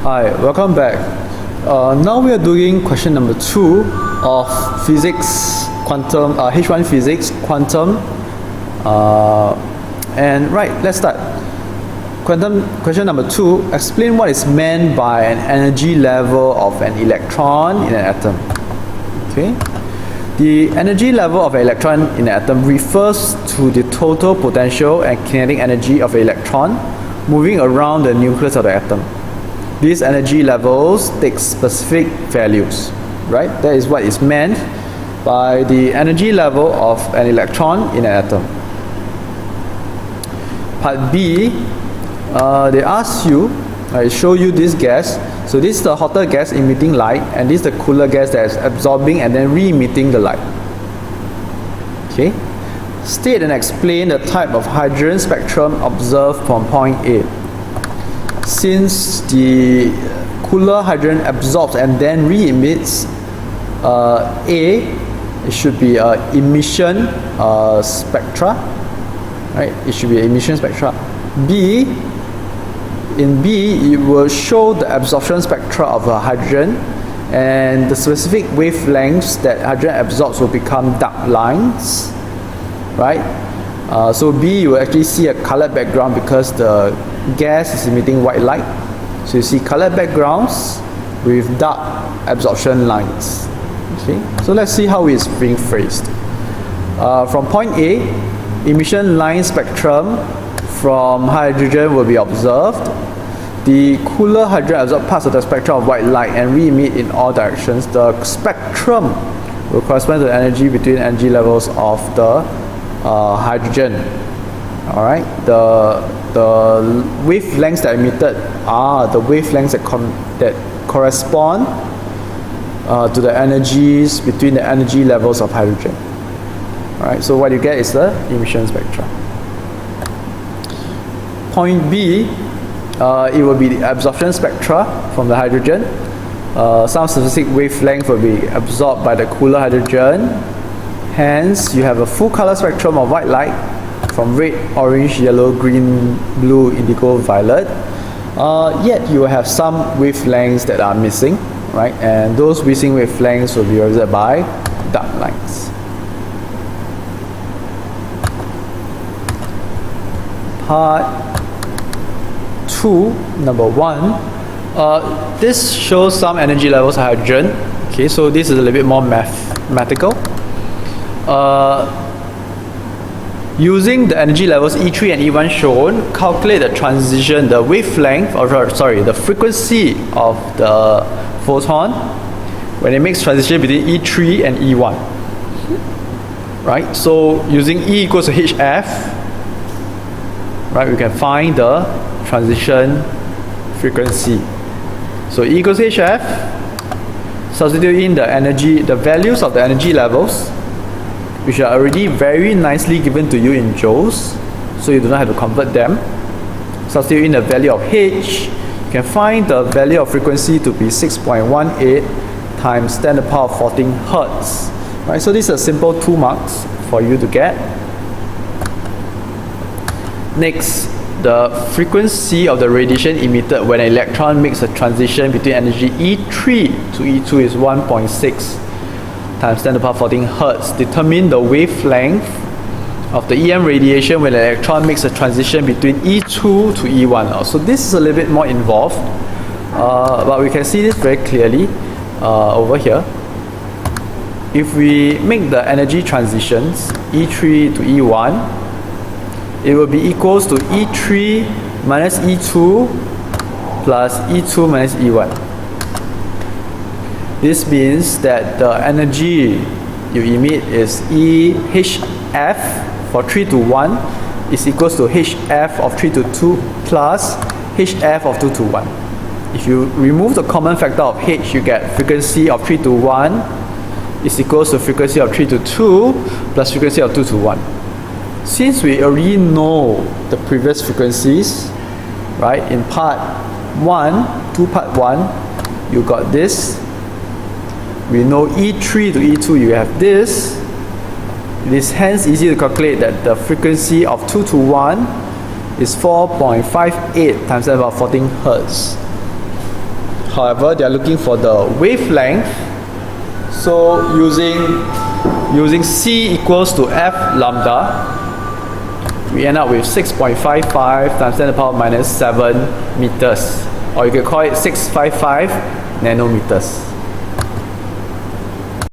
Hi, welcome back. Now we are doing question number 2 of physics quantum, H1 physics quantum. And right, let's start. Question number 2, explain what is meant by an energy level of an electron in an atom. Okay. The energy level of an electron in an atom refers to the total potential and kinetic energy of an electron moving around the nucleus of the atom. These energy levels take specific values, right? That is what is meant by the energy level of an electron in an atom. Part B, they ask you, I show you this gas. So this is the hotter gas emitting light, and this is the cooler gas that is absorbing and then re-emitting the light. Okay. State and explain the type of hydrogen spectrum observed from point A. Since the cooler hydrogen absorbs and then re-emits, A, it should be emission spectra, right? It should be emission spectra. B, in B, it will show the absorption spectra of a hydrogen, and the specific wavelengths that hydrogen absorbs will become dark lines, right? So B, you will actually see a colored background because the gas is emitting white light. So you see colored backgrounds with dark absorption lines. Okay, so let's see how it's being phrased. From point A, emission line spectrum from hydrogen will be observed. The cooler hydrogen absorbs parts of the spectrum of white light and re-emit in all directions. The spectrum will correspond to the energy between energy levels of the hydrogen. Alright, the wavelengths that are emitted are the wavelengths that correspond to the energies between the energy levels of hydrogen. Alright, so what you get is the emission spectra. Point B, it will be the absorption spectra from the hydrogen. Some specific wavelength will be absorbed by the cooler hydrogen. Hence, you have a full color spectrum of white light from red, orange, yellow, green, blue, indigo, violet. Yet you will have some wavelengths that are missing, right? And those missing wavelengths will be represented by dark lines. Part 2, number 1. This shows some energy levels of hydrogen. Okay, so this is a little bit more mathematical. Using the energy levels E3 and E1 shown, calculate the transition, the wavelength, the frequency of the photon when it makes transition between E3 and E1. Right? So using E equals to HF, right, we can find the transition frequency. So E equals to HF, substitute in the values of the energy levels, which are already very nicely given to you in joules, so you do not have to convert them. Substitute in the value of H, you can find the value of frequency to be 6.18 times 10 to the power of 14 Hertz. Right, so this is a simple 2 marks for you to get. Next, the frequency of the radiation emitted when an electron makes a transition between energy E3 to E2 is 1.6 times 10 to the power 14 Hertz. Determine the wavelength of the EM radiation when an electron makes a transition between E2 to E1. So this is a little bit more involved, but we can see this very clearly over here. If we make the energy transitions E3 to E1, it will be equals to E3 minus E2 plus E2 minus E1. This means that the energy you emit is EHF for 3 to 1 is equals to HF of 3 to 2 plus HF of 2 to 1. If you remove the common factor of H, you get frequency of 3 to 1 is equals to frequency of 3 to 2 plus frequency of 2 to 1. Since we already know the previous frequencies, right, in part 1, you got this. We know E3 to E2, you have this. It is hence easy to calculate that the frequency of 2 to 1 is 4.58 times 10 to the power 14 Hertz. However, they are looking for the wavelength. So using C equals to F lambda, we end up with 6.55 times 10 to the power minus 7 meters. Or you could call it 655 nanometers.